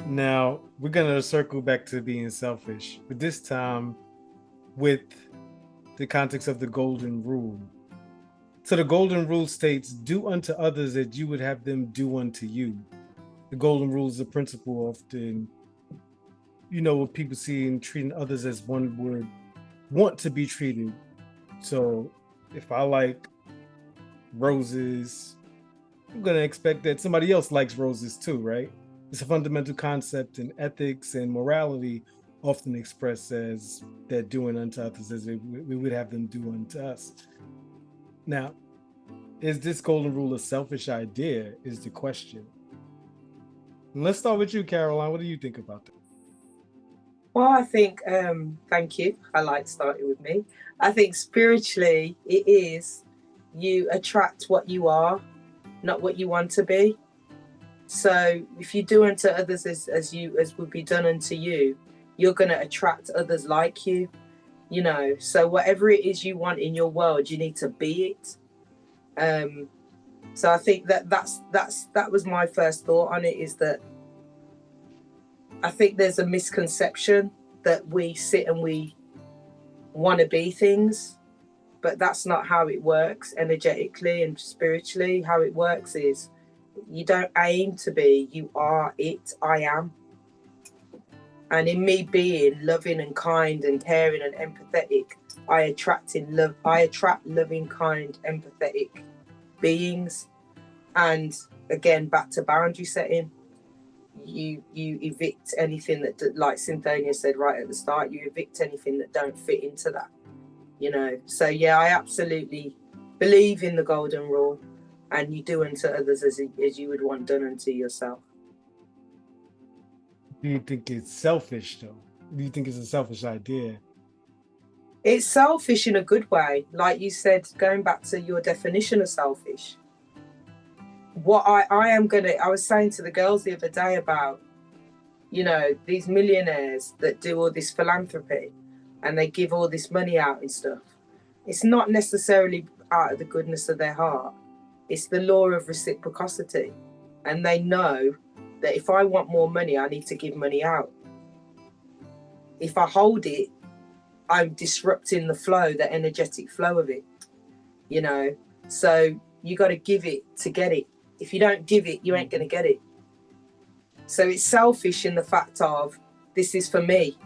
Now, we're going to circle back to being selfish, but this time with the context of the golden rule. So the golden rule states, do unto others as you would have them do unto you. The golden rule is a principle often, what people see in treating others as one would want to be treated. So if I like roses, I'm going to expect that somebody else likes roses too, right? It's a fundamental concept in ethics and morality, often expressed as that doing unto others as we would have them do unto us. Now, is this golden rule a selfish idea? Is the question. And let's start with you, Caroline. What do you think about that? Well, I think, thank you. I like starting with me. I think spiritually, it is you attract what you are, not what you want to be. So if you do unto others as would be done unto you, you're going to attract others like you. So whatever it is you want in your world, you need to be it. So I think that was my first thought on it, is that I think there's a misconception that we sit and we want to be things, but that's not how it works energetically and spiritually. How it works is you don't aim to be, you are it. I am. And in me being loving and kind and caring and empathetic, I attract loving, kind, empathetic beings. And again, back to boundary setting, you evict anything that, like Cynthonia said right at the start, you evict anything that don't fit into that. So yeah, I absolutely believe in the golden rule, and you do unto others as you would want done unto yourself. Do you think it's selfish, though? Do you think it's a selfish idea? It's selfish in a good way. Like you said, going back to your definition of selfish, what I was saying to the girls the other day about, these millionaires that do all this philanthropy and they give all this money out and stuff. It's not necessarily out of the goodness of their heart. It's the law of reciprocity. And they know that if I want more money, I need to give money out. If I hold it, I'm disrupting the flow, the energetic flow of it, So you got to give it to get it. If you don't give it, you ain't going to get it. So it's selfish in the fact of, this is for me.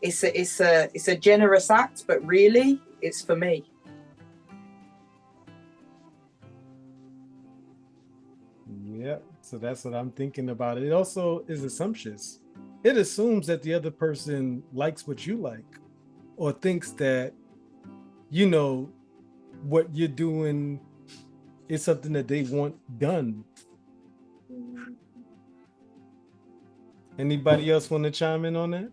It's a generous act, but really it's for me. Yeah, so that's what I'm thinking about. It also is assumptions. It assumes that the other person likes what you like, or thinks that, what you're doing is something that they want done. Anybody else want to chime in on that?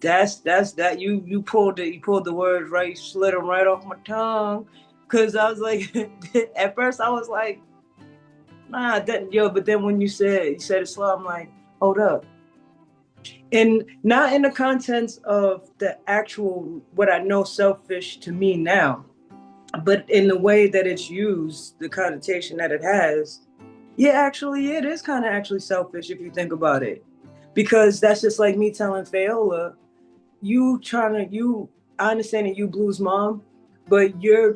That you pulled the words right, slid them right off my tongue, because I was like, at first I was like, nah, but then when you said it slow, I'm like, hold up. And not in the contents of the actual, what I know selfish to me now, but in the way that it's used, the connotation that it has, yeah, actually, it is kind of actually selfish if you think about it. Because that's just like me telling Fayola, I understand that you Blue's mom, but you're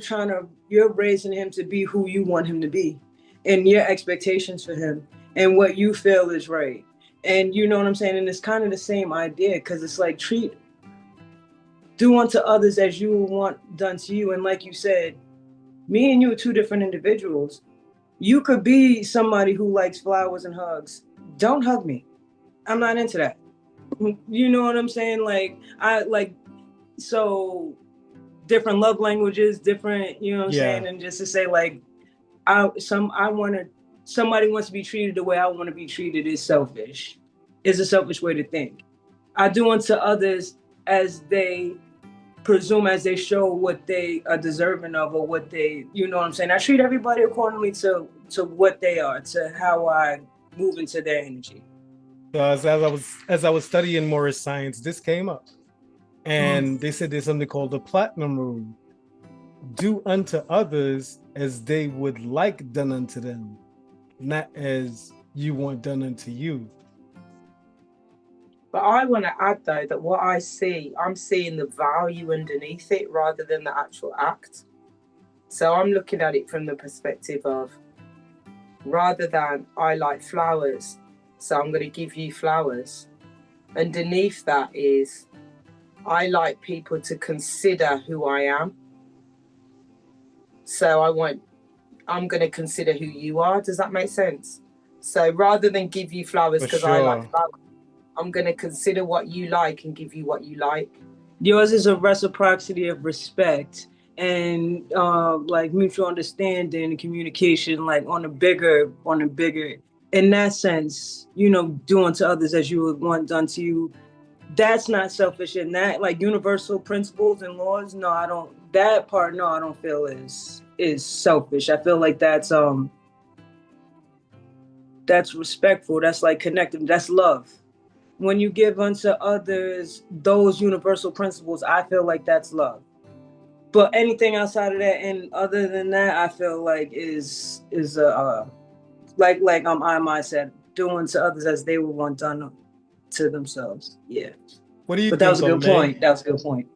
raising him to be who you want him to be, and your expectations for him and what you feel is right. And you know what I'm saying? And it's kind of the same idea, because it's like, do unto others as you want done to you. And like you said, me and you are two different individuals. You could be somebody who likes flowers and hugs. Don't hug me. I'm not into that. You know what I'm saying? So different love languages, different, you know what I'm saying? And just to say, like, somebody wants to be treated the way I want to be treated is selfish. It's a selfish way to think. I do unto others as they presume, as they show what they are deserving of, or what they, you know what I'm saying? I treat everybody accordingly to what they are, to how I move into their energy. So as I was studying Morris science, this came up, and they said there's something called the platinum rule: do unto others as they would like done unto them, not as you want done unto you. But I want to add though that what I see, I'm seeing the value underneath it rather than the actual act. So I'm looking at it from the perspective of, rather than I like flowers, so I'm going to give you flowers. Underneath that is, I like people to consider who I am. So I'm going to consider who you are. Does that make sense? So rather than give you flowers because I like flowers, I'm going to consider what you like and give you what you like. Yours is a reciprocity of respect and like mutual understanding and communication, like on a bigger, in that sense, you know, doing to others as you would want done to you. That's not selfish. And that, like, universal principles and laws, no, I don't. That part, no, I don't feel is selfish. I feel like that's respectful. That's like connected. That's love. When you give unto others those universal principles, I feel like that's love. But anything outside of that and other than that, I feel like is like I said, doing to others as they would want done to themselves. Yeah. What do you But think? that was a good point. That was a good point.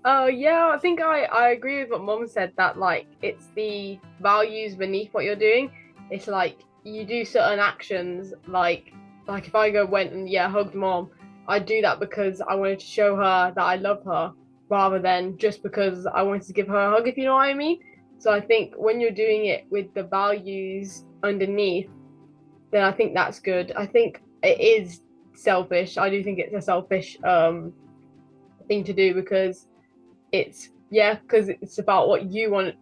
Yeah, I think I agree with what Mom said, that like it's the values beneath what you're doing. It's like you do certain actions, like if I went and hugged Mom, I do that because I wanted to show her that I love her, rather than just because I wanted to give her a hug, if you know what I mean. So I think when you're doing it with the values underneath, then I think that's good. I think it is selfish. I do think it's a selfish thing to do, because it's about what you want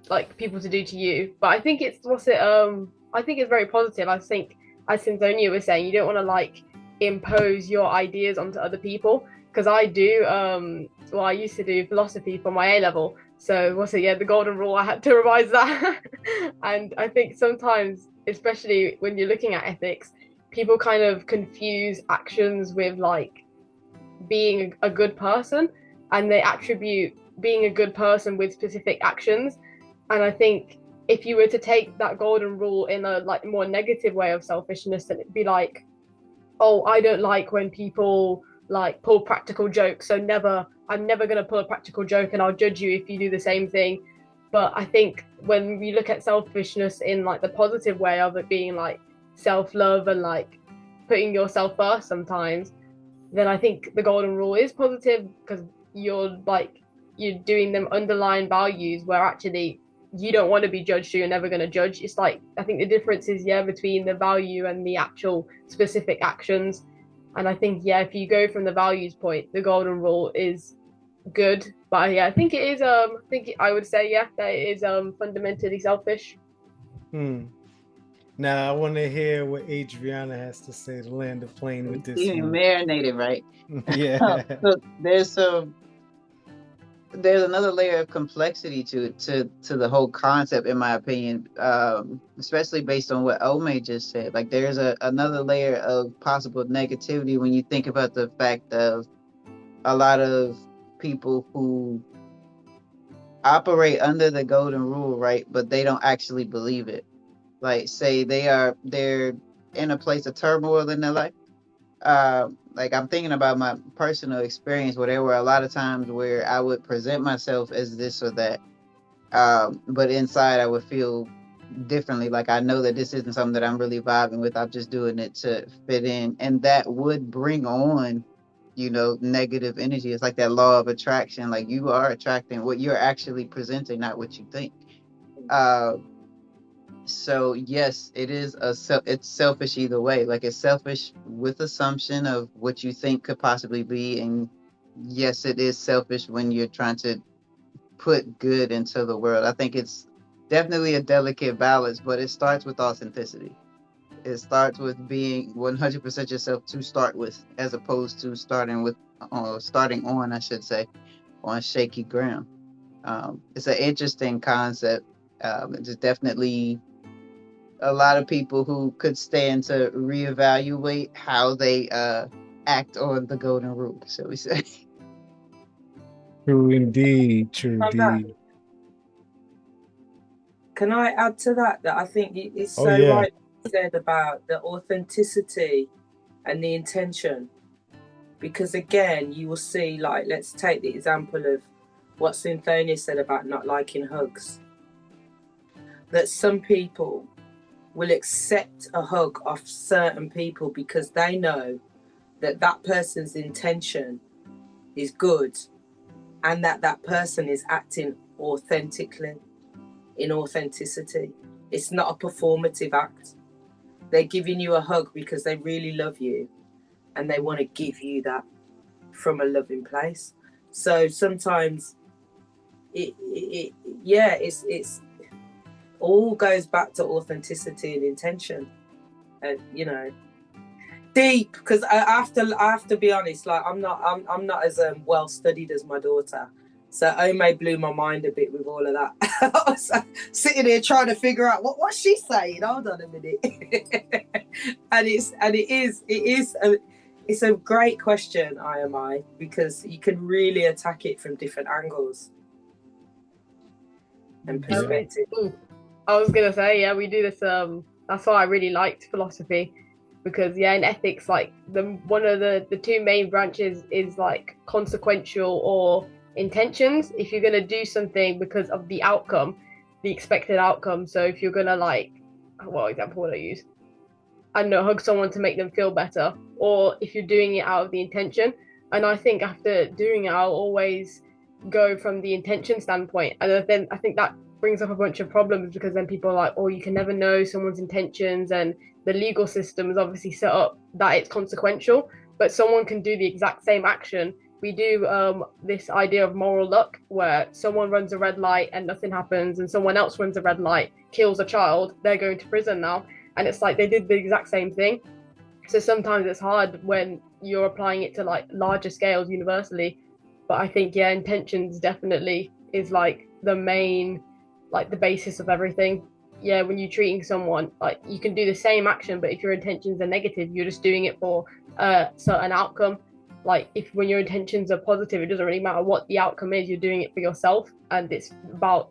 like people to do to you. But I think I think it's very positive. I think, as Cynthonia was saying, you don't want to like impose your ideas onto other people, because I do I used to do philosophy for my A level, so the golden rule, I had to revise that. And I think sometimes, especially when you're looking at ethics, people kind of confuse actions with like being a good person, and they attribute being a good person with specific actions. And I think if you were to take that golden rule in a like more negative way of selfishness, then it'd be like, oh, I don't like when people like pull practical jokes, so I'm never going to pull a practical joke, and I'll judge you if you do the same thing. But I think when we look at selfishness in like the positive way of it being like self-love and like putting yourself first sometimes, then I think the golden rule is positive, because you're doing them underlying values where actually you don't want to be judged, so you're never going to judge. It's like, I think the difference is between the value and the actual specific actions. And I think if you go from the values point, the golden rule is good. But I think it is I would say that it is fundamentally selfish. Now I want to hear what Adriana has to say to land the plane with this. You marinated, right? Yeah. So there's another layer of complexity to the whole concept, in my opinion, especially based on what Omae just said. Like, there's another layer of possible negativity when you think about the fact of a lot of people who operate under the golden rule, right? But they don't actually believe it. Like, say they're in a place of turmoil in their life. Like, I'm thinking about my personal experience where there were a lot of times where I would present myself as this or that, but inside I would feel differently. Like, I know that this isn't something that I'm really vibing with. I'm just doing it to fit in, and that would bring on, negative energy. It's like that law of attraction. Like, you are attracting what you're actually presenting, not what you think. So yes, it's selfish either way. Like, it's selfish with assumption of what you think could possibly be, and yes, it is selfish when you're trying to put good into the world. I think it's definitely a delicate balance, but it starts with authenticity. It starts with being 100% yourself to start with, as opposed to starting on, I should say, on shaky ground. It's an interesting concept. It's definitely a lot of people who could stand to reevaluate how they act on the golden rule, shall we say. True indeed. True indeed. Can I add to that I think it's so right what you said about the authenticity and the intention. Because again, you will see, like, let's take the example of what Cynthonia said about not liking hugs. That some people will accept a hug off certain people because they know that that person's intention is good and that that person is acting authentically, in authenticity. It's not a performative act. They're giving you a hug because they really love you and they want to give you that from a loving place. So sometimes it's all goes back to authenticity and intention. You know, deep, because I have to be honest, like I'm not as well studied as my daughter. So Omae blew my mind a bit with all of that. I was sitting here trying to figure out what's she saying. Hold on a minute. and it's a great question, Am I, because you can really attack it from different angles and perspective. I was gonna say, yeah, we do this. That's why I really liked philosophy, because in ethics, like one of the two main branches is like consequential or intentions. If you're gonna do something because of the outcome, the expected outcome. So if you're gonna what example would I use? I don't know, hug someone to make them feel better, or if you're doing it out of the intention. And I think after doing it, I'll always go from the intention standpoint, and then I think that brings up a bunch of problems, because then people are like, oh, you can never know someone's intentions, and the legal system is obviously set up that it's consequential, but someone can do the exact same action. We do this idea of moral luck, where someone runs a red light and nothing happens, and someone else runs a red light, kills a child, they're going to prison now, and it's like they did the exact same thing. So sometimes it's hard when you're applying it to like larger scales universally, but I think intentions definitely is like the main, like the basis of everything. When you're treating someone, like you can do the same action, but if your intentions are negative, you're just doing it for a certain outcome. Like when your intentions are positive, it doesn't really matter what the outcome is, you're doing it for yourself, and it's about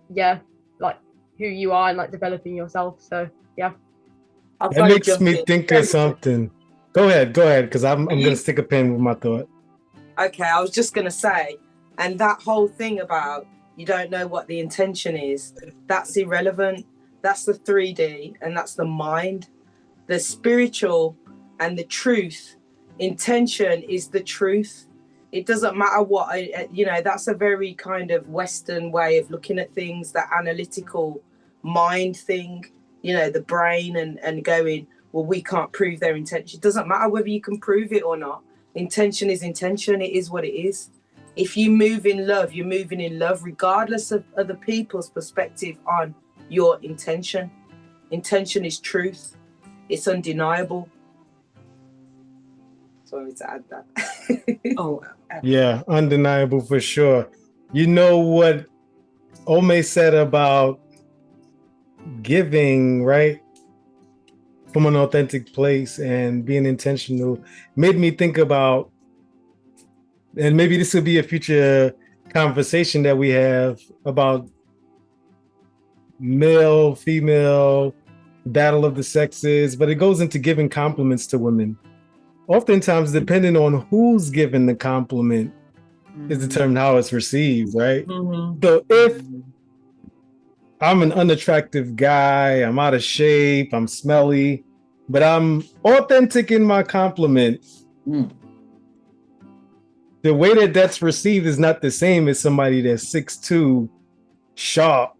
like who you are and like developing yourself. So that makes me think of something. Go ahead, because I'm gonna stick a pin with my thought. Okay, I was just gonna say, and that whole thing about you don't know what the intention is, that's irrelevant. That's the 3D, and that's the mind. The spiritual and the truth. Intention is the truth. It doesn't matter what, that's a very kind of Western way of looking at things, that analytical mind thing, the brain and going, well, we can't prove their intention. It doesn't matter whether you can prove it or not. Intention is intention. It is what it is. If you move in love, you're moving in love, regardless of other people's perspective on your intention. Intention is truth. It's undeniable. Sorry to add that. Yeah, undeniable for sure. You know what Omae said about giving, right? From an authentic place and being intentional made me think about, and maybe this will be a future conversation that we have about male, female, battle of the sexes, but it goes into giving compliments to women. Oftentimes, depending on who's given the compliment, is determined how it's received, right? Mm-hmm. So if I'm an unattractive guy, I'm out of shape, I'm smelly, but I'm authentic in my compliment, the way that that's received is not the same as somebody that's 6'2", sharp,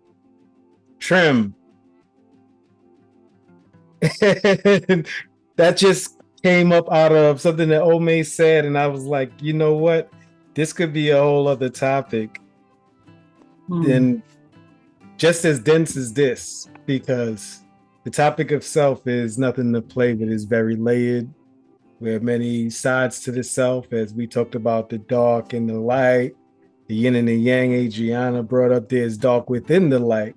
trim. And that just came up out of something that Omae said, and I was like, you know what? This could be a whole other topic. And just as dense as this, because the topic of self is nothing to play with. It's very layered. We have many sides to the self, as we talked about the dark and the light, the yin and the yang. Adriana brought up there's dark within the light.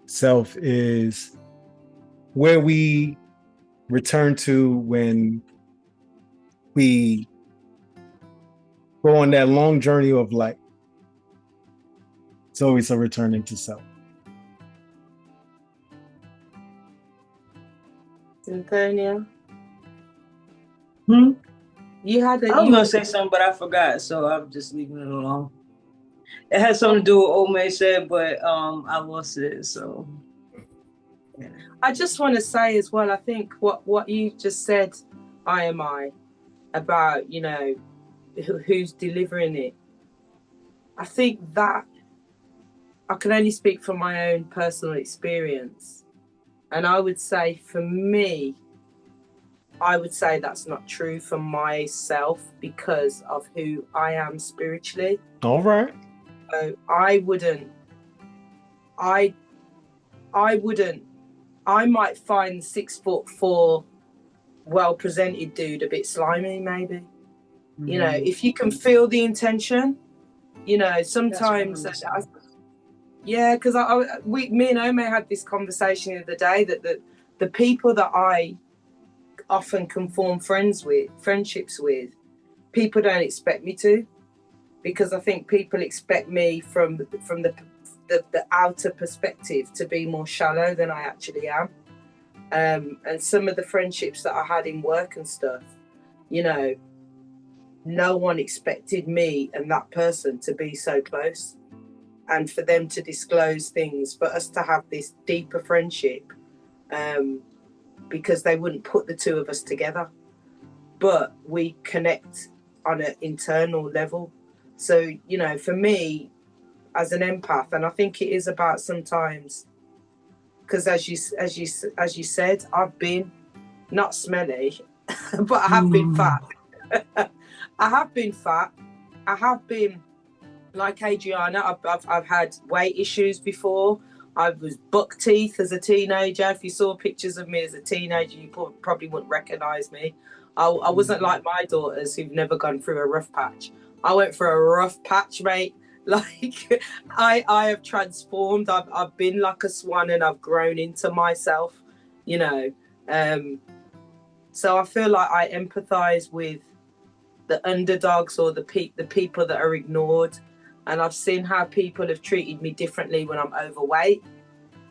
Self is where we return to when we go on that long journey of life. It's always a returning to self. Cynthonia? You had a. I was You gonna say something, but I forgot, so I'm just leaving it alone. It has something to do with what Omae said, but I lost it. So I just want to say as well. I think what you just said, I about who's delivering it. I think that I can only speak from my own personal experience, and I would say for me, I would say that's not true for myself because of who I am spiritually. All right. So I wouldn't. I might find 6'4" well presented dude a bit slimy, maybe. If you can feel the intention, sometimes because me and Omae had this conversation the other day that the people that I often can form friendships with, people don't expect me to, because I think people expect me from the outer perspective to be more shallow than I actually am. And some of the friendships that I had in work and stuff, no one expected me and that person to be so close, and for them to disclose things, for us to have this deeper friendship, because they wouldn't put the two of us together, but we connect on an internal level. So, for me as an empath, and I think it is about sometimes, because as you said, I've been not smelly, but I have been fat. I have been fat. I have been like Adriana. I've had weight issues before. I was buck teeth as a teenager. If you saw pictures of me as a teenager, you probably wouldn't recognize me. I wasn't like my daughters who've never gone through a rough patch. I went through a rough patch, mate. Like I have transformed. I've been like a swan, and I've grown into myself. So I feel like I empathize with the underdogs or the people that are ignored. And I've seen how people have treated me differently when I'm overweight,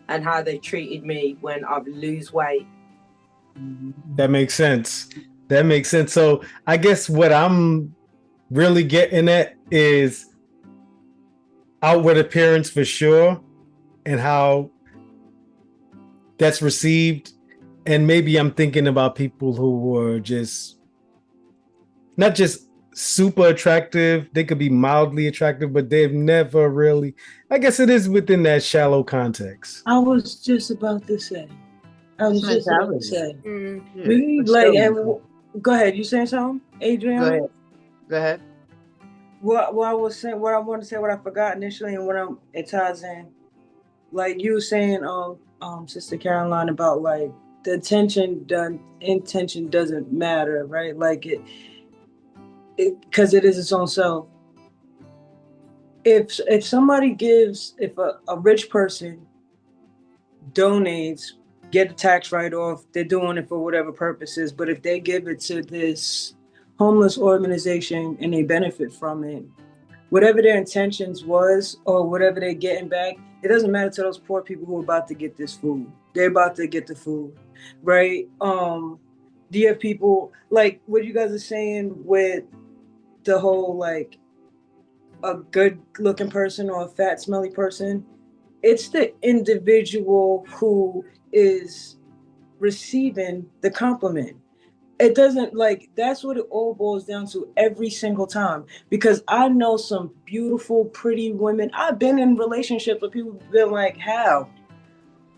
and how they treated me when I lose weight. That makes sense. So I guess what I'm really getting at is outward appearance for sure, and how that's received. And maybe I'm thinking about people who were just not just super attractive. They could be mildly attractive, but they've never really, I guess it is within that shallow context. I was just about to say. Go ahead. You saying something, Adriana? Go ahead. What I was saying, what I wanted to say, what I forgot initially, and it ties in, like you were saying, Sister Caroline, about like the intention doesn't matter, right? Like it because it is its own self. If somebody gives, if a rich person donates, get a tax write-off, they're doing it for whatever purposes, but if they give it to this homeless organization and they benefit from it, whatever their intentions was or whatever they're getting back, it doesn't matter to those poor people who are about to get this food. They're about to get the food, right? Do you have people, like what you guys are saying with the whole, like, a good looking person or a fat smelly person? It's the individual who is receiving the compliment. It doesn't, like, that's what it all boils down to every single time. Because I know some beautiful, pretty women. I've been in relationships with people who've been like, how?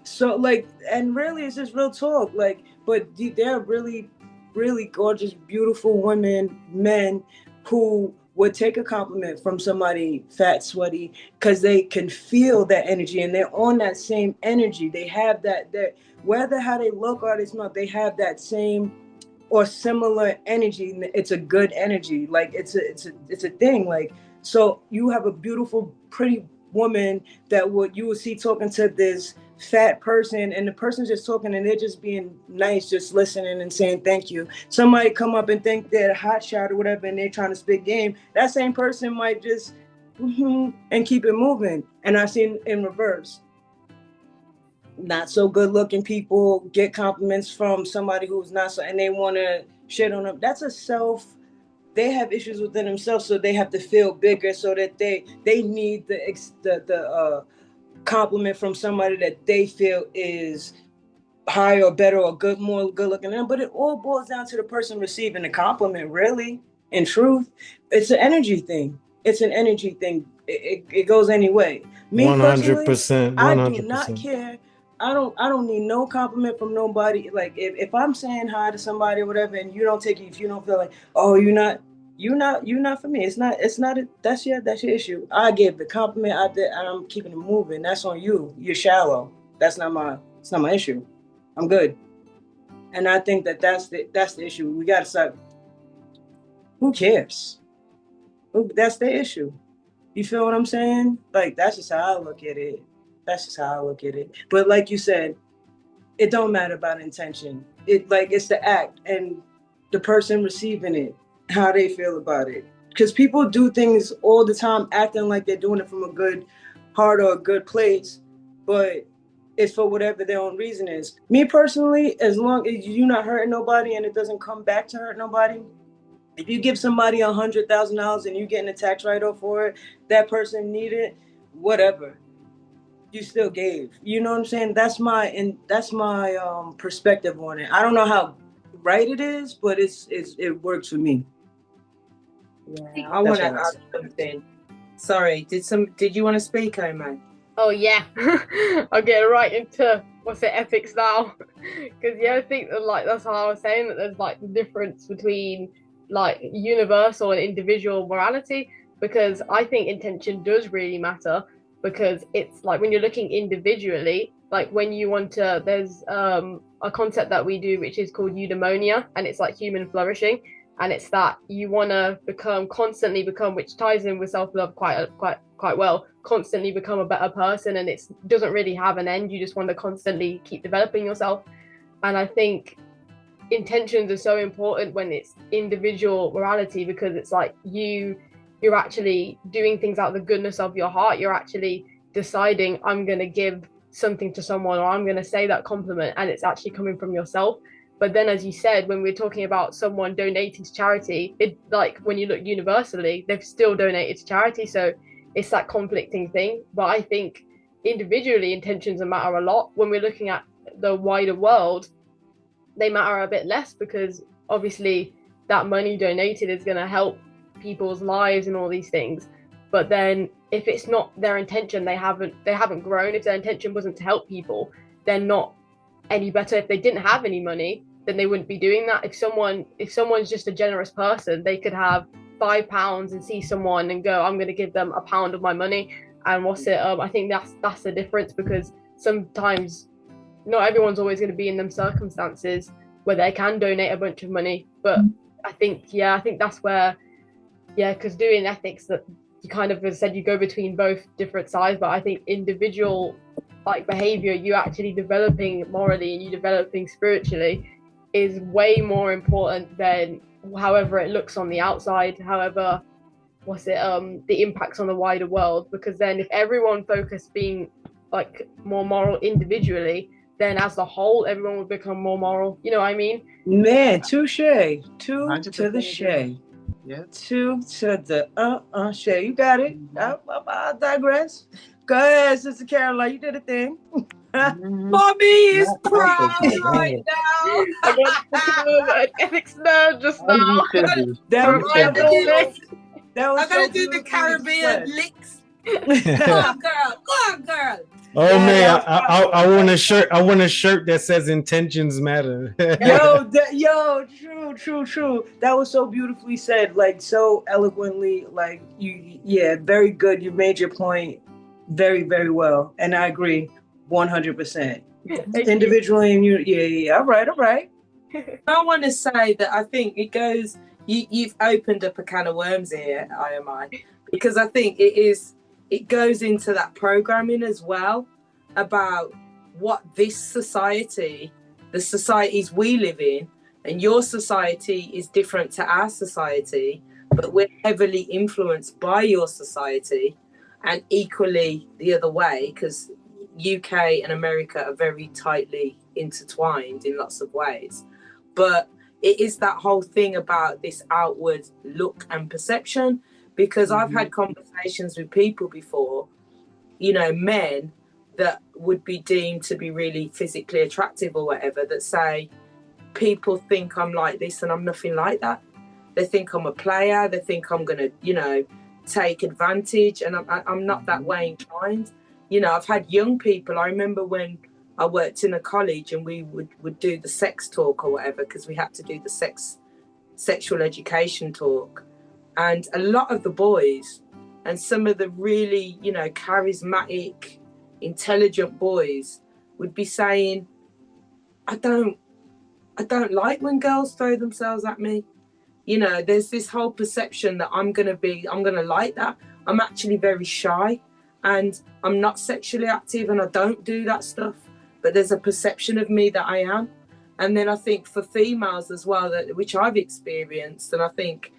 So, like, and really, it's just real talk. Like, but they're really, really gorgeous, beautiful women, men who would take a compliment from somebody fat, sweaty, because they can feel that energy and they're on that same energy. They have that whether how they look or it's not, they have that same or similar energy. It's a good energy. Like it's a thing. Like, so you have a beautiful, pretty woman that you would see talking to this fat person, and the person's just talking and they're just being nice, just listening and saying thank you. Somebody come up and think they're a hot shot or whatever and they're trying to spit game. That same person might just and keep it moving. And I've seen in reverse. Not so good looking people get compliments from somebody who's not so, and they want to shit on them. That's a self they have issues within themselves, so they have to feel bigger, so that they need the compliment from somebody that they feel is higher or better or good, more good looking than them. But it all boils down to the person receiving the compliment, really. In truth, it's an energy thing. It's an energy thing. It goes anyway. Me 100%, personally, I do 100%. not care. I don't need no compliment from nobody. Like if I'm saying hi to somebody or whatever, and you don't take it, if you don't feel like, oh, you're not for me. It's not that's your issue. I gave the compliment out there, and I'm keeping it moving. That's on you. You're shallow. It's not my issue. I'm good. And I think that's the issue. We gotta start. Who cares? That's the issue. You feel what I'm saying? Like, that's just how I look at it. But like you said, it don't matter about intention. It's the act and the person receiving it, how they feel about it. Because people do things all the time acting like they're doing it from a good heart or a good place, but it's for whatever their own reason is. Me personally, as long as you're not hurting nobody and it doesn't come back to hurt nobody, if you give somebody $100,000 and you getting a tax write-off for it, that person need it, whatever. You still gave. You know what I'm saying? That's my perspective on it. I don't know how right it is, but it works for me. Yeah, I want to add something. Sorry, did you want to speak, Omae? Oh yeah, I'll get right into ethics now, because I think that, like, that's how I was saying, that there's like the difference between like universal and individual morality, because I think intention does really matter, because it's like when you're looking individually, like when you want to, there's a concept that we do which is called eudaimonia, and it's like human flourishing, and it's that you want to constantly become, which ties in with self-love quite well, constantly become a better person, and it doesn't really have an end. You just want to constantly keep developing yourself. And I think intentions are so important when it's individual morality, because it's like you're actually doing things out of the goodness of your heart. You're actually deciding, I'm going to give something to someone, or I'm going to say that compliment, and it's actually coming from yourself. But then, as you said, when we're talking about someone donating to charity, it, like, when you look universally, they've still donated to charity. So it's that conflicting thing. But I think individually intentions matter a lot. When we're looking at the wider world, they matter a bit less, because obviously that money donated is going to help people's lives and all these things. But then if it's not their intention, they haven't grown. If their intention wasn't to help people, they're not any better. If they didn't have any money, then they wouldn't be doing that. If someone's just a generous person, they could have £5 and see someone and go, I'm going to give them £1 of my money. And I think that's the difference, because sometimes not everyone's always going to be in them circumstances where they can donate a bunch of money. But I think that's where, because doing ethics, that you kind of, as I said, you go between both different sides. But I think individual like behavior, you actually developing morally and you developing spiritually, is way more important than however it looks on the outside, however the impacts on the wider world. Because then if everyone focused being like more moral individually, then as a whole everyone would become more moral. You know what I mean? Man, touche. Two to the shade. Yeah. Two to the shade. You got it. I digress. Go ahead, Sister Caroline. You did a thing. Mommy is proud right now. I got an ethics nerd just now. I'm gonna do the Caribbean licks. Go on, girl. Oh man, I want a shirt. I want a shirt that says intentions matter. Yo, true. That was so beautifully said, like so eloquently. Like very good. You made your point very, very well, and I agree 100%. Individually, and you, all right. I want to say that I think it goes. You've opened up a can of worms here, IMI, because I think it goes into that programming as well about what this society, the societies we live in, and your society is different to our society, but we're heavily influenced by your society, and equally the other way, because UK and America are very tightly intertwined in lots of ways. But it is that whole thing about this outward look and perception, because I've had conversations with people before, you know, men that would be deemed to be really physically attractive or whatever, that say, people think I'm like this and I'm nothing like that. They think I'm a player. They think I'm going to, you know, take advantage, and I'm not that way inclined. You know, I've had young people. I remember when I worked in a college and we would do the sex talk or whatever, because we had to do the sexual education talk. And a lot of the boys and some of the really, you know, charismatic, intelligent boys would be saying, I don't like when girls throw themselves at me. You know, there's this whole perception that I'm going to like that. I'm actually very shy and I'm not sexually active and I don't do that stuff. But there's a perception of me that I am. And then I think for females as well, which I've experienced, and I think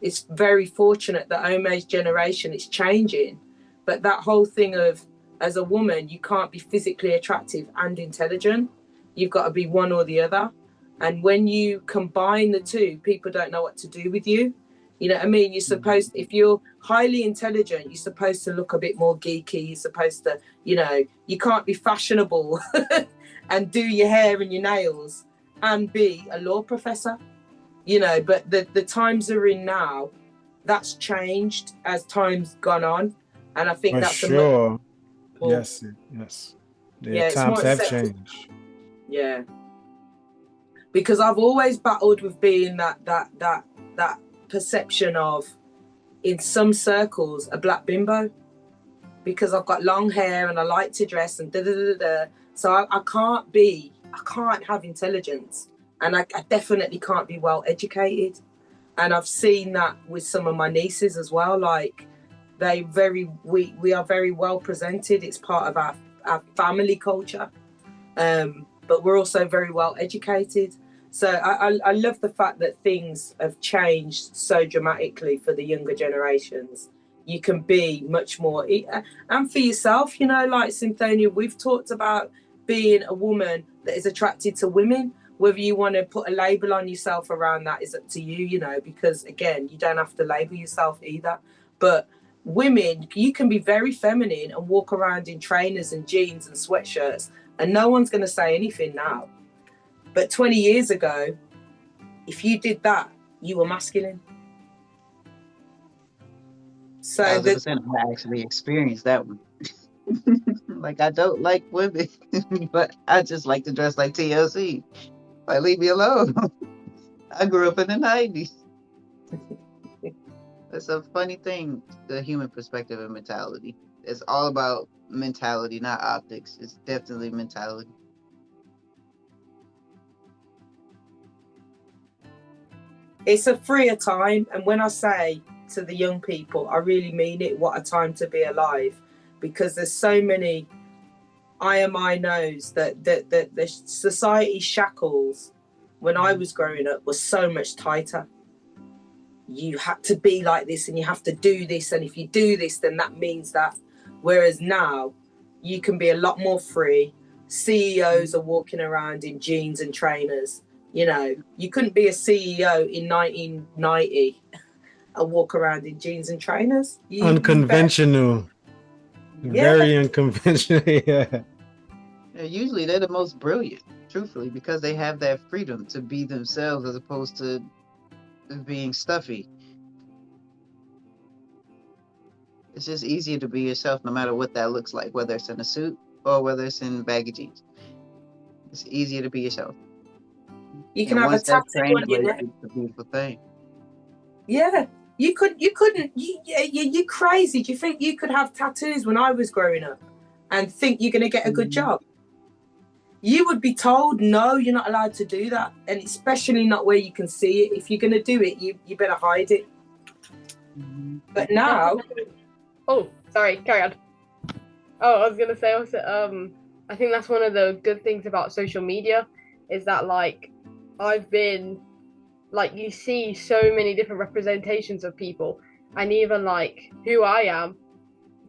it's very fortunate that Omae's generation is changing. But that whole thing of, as a woman, you can't be physically attractive and intelligent. You've got to be one or the other. And when you combine the two, people don't know what to do with you. You know what I mean? You're supposed, if you're highly intelligent, you're supposed to look a bit more geeky. You're supposed to, you know, you can't be fashionable and do your hair and your nails and be a law professor, you know. But the times are in now, that's changed as time's gone on. And I think For that's sure. Yes. The times have changed. Yeah. Because I've always battled with being that perception of, in some circles, a black bimbo, because I've got long hair and I like to dress and da. So I can't have intelligence, and I definitely can't be well educated. And I've seen that with some of my nieces as well. Like we are very well presented. It's part of our family culture. But we're also very well educated. So I love the fact that things have changed so dramatically for the younger generations. You can be much more, and for yourself, you know, like Cynthonia, we've talked about being a woman that is attracted to women. Whether you want to put a label on yourself around that is up to you, you know, because again, you don't have to label yourself either. But women, you can be very feminine and walk around in trainers and jeans and sweatshirts, and no one's going to say anything now. But 20 years ago, if you did that, you were masculine. So I actually experienced that one. Like, I don't like women, but I just like to dress like TLC. Like, leave me alone. I grew up in the 90s. It's a funny thing, the human perspective and mentality. It's all about mentality, not optics. It's definitely mentality. It's a freer time, and when I say to the young people, I really mean it. What a time to be alive, because there's so many I knows that the society shackles when I was growing up was so much tighter. You had to be like this and you have to do this, and if you do this, then that means that. Whereas now you can be a lot more free. CEOs are walking around in jeans and trainers. You know, you couldn't be a CEO in 1990 and walk around in jeans and trainers. Unconventional. Very unconventional. Yeah. Usually they're the most brilliant, truthfully, because they have that freedom to be themselves as opposed to being stuffy. It's just easier to be yourself no matter what that looks like, whether it's in a suit or whether it's in baggy jeans. It's easier to be yourself. You can have a tattoo on your neck. It's a beautiful thing. Yeah, you couldn't. You're crazy. Do you think you could have tattoos when I was growing up and think you're going to get a good job? You would be told, no, you're not allowed to do that, and especially not where you can see it. If you're going to do it, you better hide it. But now, oh, sorry, carry on. Oh, I was going to say also, I think that's one of the good things about social media is that, like, I've been, like, you see so many different representations of people, and even, like, who I am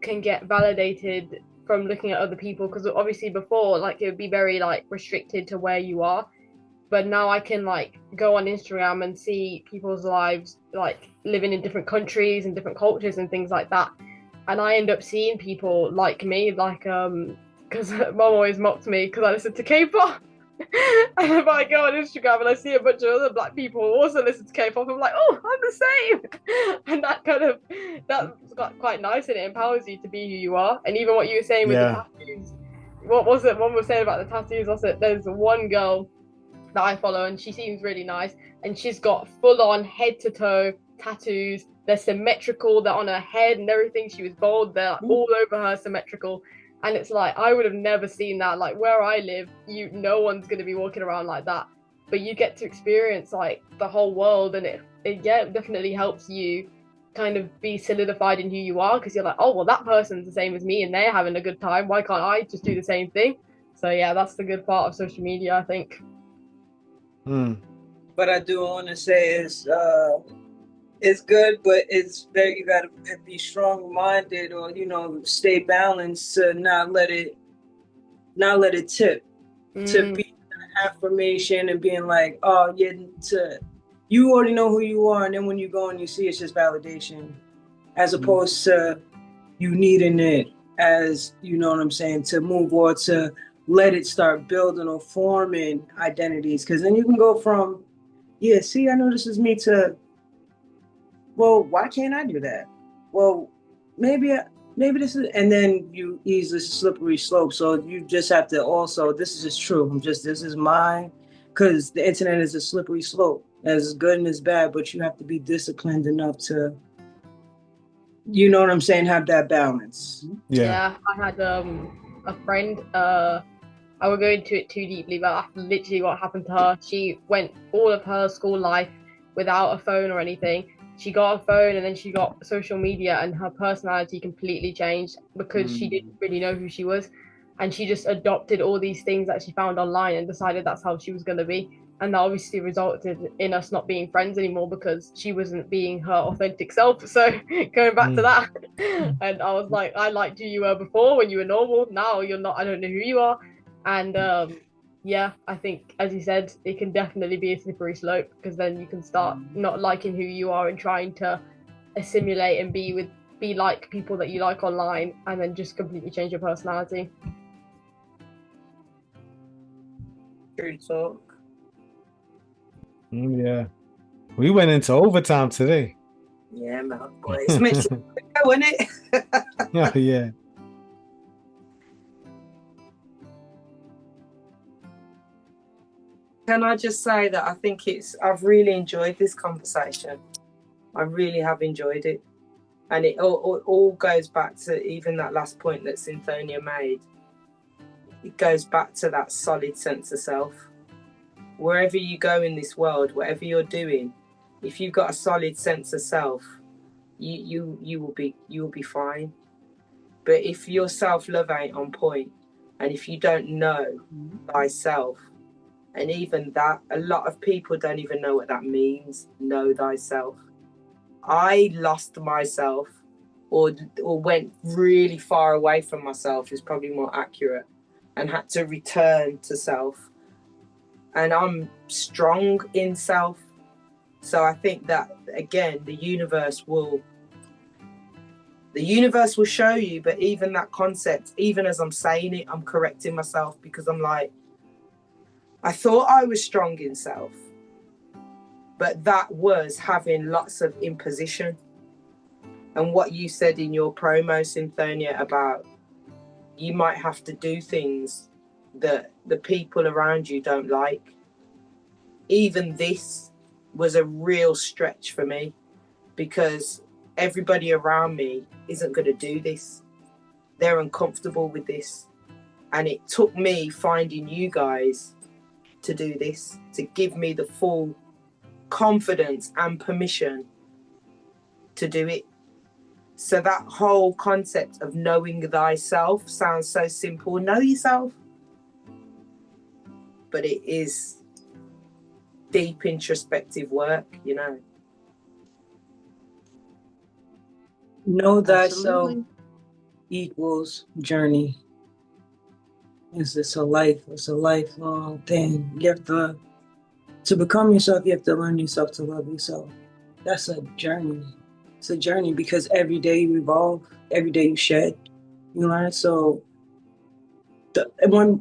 can get validated from looking at other people, because obviously before, like, it would be very, like, restricted to where you are, but now I can like go on Instagram and see people's lives, like living in different countries and different cultures and things like that. And I end up seeing people like me, like because mom always mocked me because I listen to K-pop. And if I go on Instagram and I see a bunch of other black people who also listen to K-pop, I'm like, oh, I'm the same. And that's quite nice, and it empowers you to be who you are. And even what you were saying with the tattoos, what was it? One was saying about the tattoos. Also, there's one girl that I follow, and she seems really nice, and she's got full-on head-to-toe tattoos. They're symmetrical. They're on her head and everything. She was bold. They're all over her, symmetrical. And it's like, I would have never seen that. Like where I live, no one's going to be walking around like that. But you get to experience like the whole world, and it definitely helps you kind of be solidified in who you are, because you're like, oh, well, that person's the same as me and they're having a good time. Why can't I just do the same thing? So yeah, that's the good part of social media, I think. But I do want to say it's good, but it's very, you gotta be strong-minded, or stay balanced to not let it tip. To be an affirmation and being like, oh yeah, you already know who you are, and then when you go and you see, it's just validation, as opposed to you needing it as, you know what I'm saying, to move, or to let it start building or forming identities. Because then you can go from, yeah, see, I know this is me, to, well, why can't I do that? Well, maybe this is, and then you ease this slippery slope. So you just have to also, this is just true. This is mine, because the internet is a slippery slope, as good and as bad, but you have to be disciplined enough to, you know what I'm saying, have that balance. Yeah, I had a friend, I won't go into it too deeply, but literally what happened to her, she went all of her school life without a phone or anything. She got a phone, and then she got social media, and her personality completely changed because she didn't really know who she was. And she just adopted all these things that she found online and decided that's how she was going to be. And that obviously resulted in us not being friends anymore, because she wasn't being her authentic self. So going back to that, and I was like, I liked who you were before when you were normal. Now you're not, I don't know who you are. And yeah, I think, as you said, it can definitely be a slippery slope, because then you can start not liking who you are and trying to assimilate and be like people that you like online, and then just completely change your personality. True talk. Yeah, we went into overtime today. Yeah, man, boys, makes it quicker, wasn't it? Oh yeah. Can I just say that I think I've really enjoyed this conversation. I really have enjoyed it. And it all goes back to even that last point that Cynthonia made. It goes back to that solid sense of self. Wherever you go in this world, whatever you're doing, if you've got a solid sense of self, you will be fine. But if your self-love ain't on point, and if you don't know thyself, and even that, a lot of people don't even know what that means, know thyself. I lost myself, or went really far away from myself is probably more accurate, and had to return to self. And I'm strong in self. So I think that, again, the universe will show you. But even that concept, even as I'm saying it, I'm correcting myself, because I'm like, I thought I was strong in self, but that was having lots of imposition. And what you said in your promo, Cynthonia, about you might have to do things that the people around you don't like. Even this was a real stretch for me, because everybody around me isn't going to do this. They're uncomfortable with this. And it took me finding you guys to do this, to give me the full confidence and permission to do it. So that whole concept of knowing thyself sounds so simple. Know yourself. But it is deep introspective work, you know. Know thyself equals journey. It's a lifelong thing. You have to to become yourself, you have to learn yourself to love yourself. That's a journey. It's a journey because every day you evolve, every day you shed, you learn. So when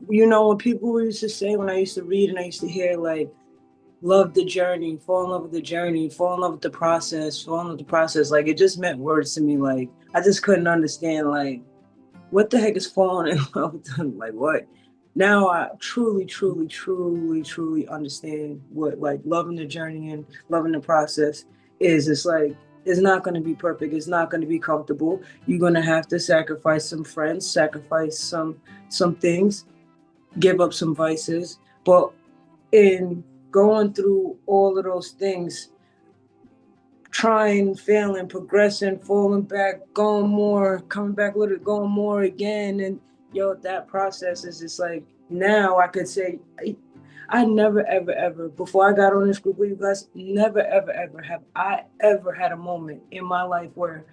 people used to say, when I used to read and I used to hear like, love the journey, fall in love with the journey, fall in love with the process, fall in love with the process. Like, it just meant words to me. Like, I just couldn't understand, like, what the heck is falling in love with them? Like, what? Now I truly, truly, truly, truly understand what, like, loving the journey and loving the process is. It's like, it's not going to be perfect. It's not going to be comfortable. You're going to have to sacrifice some friends, sacrifice some things, give up some vices. But in going through all of those things, trying, failing, progressing, falling back, going more, coming back a little, going more again. And that process is just like, now I could say, I never, ever, ever, before I got on this group with you guys, never, ever, ever have I ever had a moment in my life where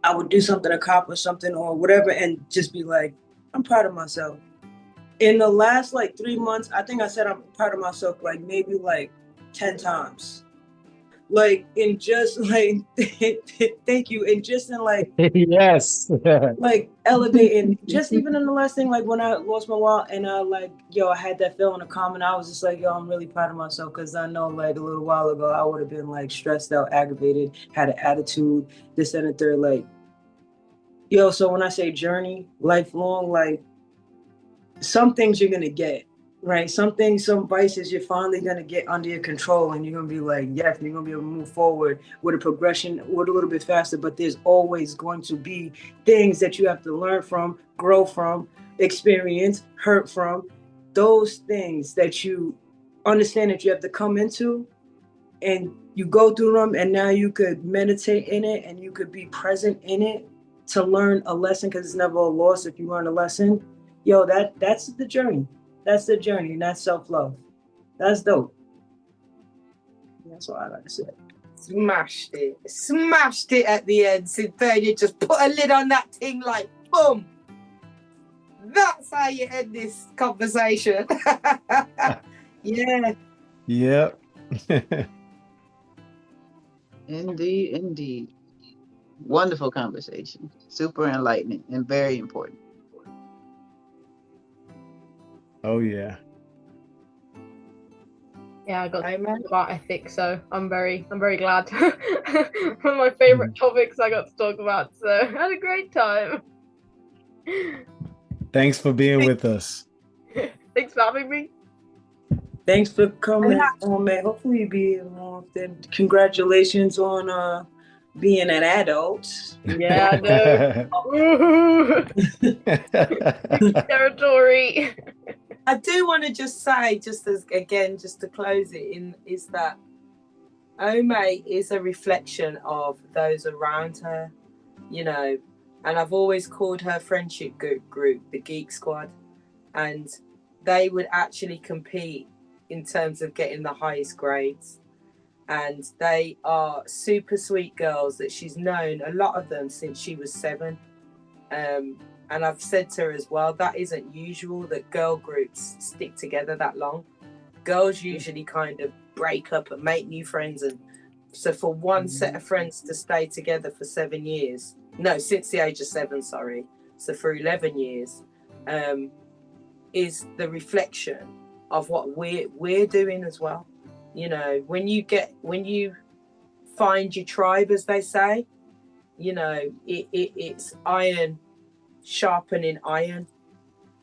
I would do something, accomplish something or whatever, and just be like, I'm proud of myself. In the last like 3 months, I think I said I'm proud of myself like maybe like 10 times. Like in just like thank you. And just in like Yes. like elevating, just even in the last thing, like when I lost my wallet and I had that feeling of calm, and I was just like, I'm really proud of myself because I know like a little while ago I would have been like stressed out, aggravated, had an attitude, this and the third. Like, so when I say journey, lifelong, like some things you're gonna get, right? Some things, some vices you're finally gonna get under your control, and you're gonna be like, yes, you're gonna be able to move forward with a progression, with a little bit faster. But there's always going to be things that you have to learn from, grow from, experience, hurt from. Those things that you understand that you have to come into, and you go through them, and now you could meditate in it, and you could be present in it to learn a lesson, because it's never a loss if you learn a lesson. That's the journey. That's the journey, and that's self-love. That's dope. That's all I gotta say. Smashed it at the end. Cynthonia just put a lid on that thing like boom. That's how you end this conversation. Yeah. Yep. Indeed. Wonderful conversation. Super enlightening and very important. Oh yeah. Yeah, I got to talk about ethics, so I'm very glad. One of my favorite topics I got to talk about, so I had a great time. Thanks for being with us. Thanks for having me. Thanks for coming on, man. Hopefully you'll be more often. Congratulations on being an adult. Yeah, I know. Territory. I do want to just say, just to close it in, is that Omae is a reflection of those around her, and I've always called her friendship group the Geek Squad, and they would actually compete in terms of getting the highest grades, and they are super sweet girls that she's known, a lot of them, since she was 7. And I've said to her as well, that isn't usual that girl groups stick together that long. Girls usually kind of break up and make new friends. And so for one set of friends to stay together for 7 years, no, since the age of 7, sorry, so for 11 years, is the reflection of what we're doing as well. When you find your tribe, as they say, it's iron sharpening iron,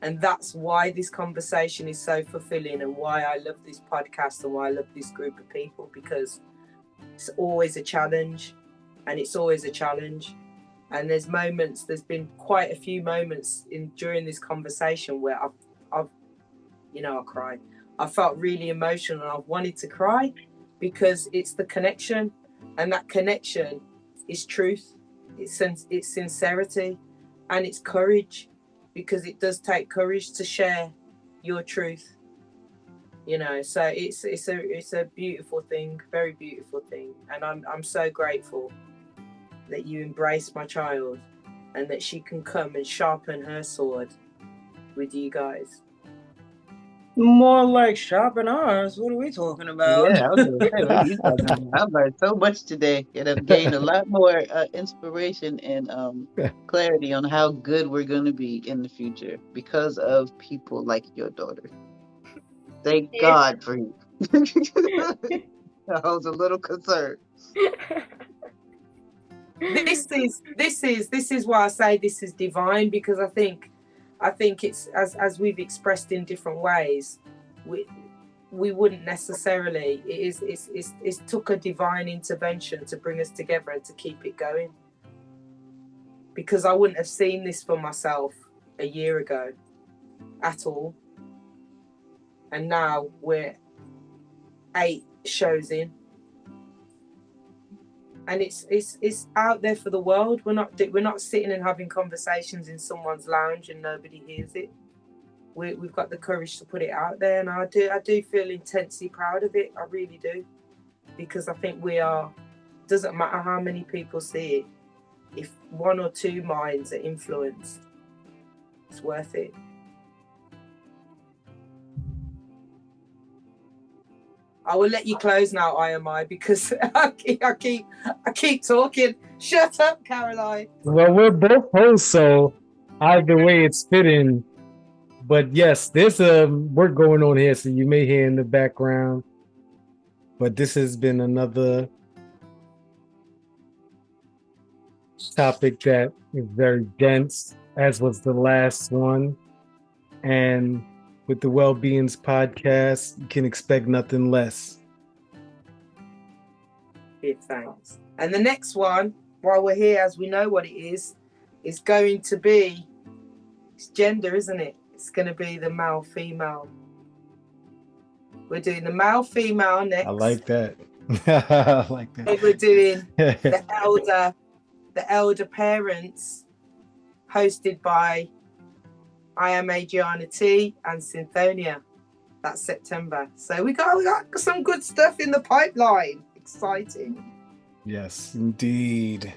and that's why this conversation is so fulfilling, and why I love this podcast, and why I love this group of people, because it's always a challenge, and there's been quite a few moments during this conversation where I've I cried. I felt really emotional, and I wanted to cry, because it's the connection, and that connection is truth, it's sincerity, and it's courage, because it does take courage to share your truth. So it's a beautiful thing, very beautiful thing, and I'm so grateful that you embrace my child, and that she can come and sharpen her sword with you guys. More like shopping ours. What are we talking about? Yeah, I was gonna say, what are you talking about? I've learned so much today, and I've gained a lot more inspiration and clarity on how good we're gonna be in the future because of people like your daughter. Thank Yeah. God for you. I was a little concerned. This is why I say this is divine, because I think it's as we've expressed in different ways, we wouldn't necessarily, it's took a divine intervention to bring us together and to keep it going, because I wouldn't have seen this for myself a year ago at all, and now we're 8 shows in, and it's out there for the world. We're not sitting and having conversations in someone's lounge and nobody hears it. We've got the courage to put it out there, and I do feel intensely proud of it. I really do, because I think doesn't matter how many people see it, if 1 or 2 minds are influenced, it's worth it. I will let you close now, I, because I keep talking. Shut up, Caroline. Well, we're both hosts, so either way it's fitting. But yes, there's work going on here, so you may hear in the background. But this has been another topic that is very dense, as was the last one. And with the Well-Beings podcast, you can expect nothing less. Yeah, thanks. And the next one, while we're here, as we know what it is going to be, it's gender, isn't it? It's going to be the male-female. We're doing the male-female next. I like that. I like that. We're doing the elder parents, hosted by Am Adriana T and Cynthonia. That's September. So we got some good stuff in the pipeline. Exciting. Yes, indeed.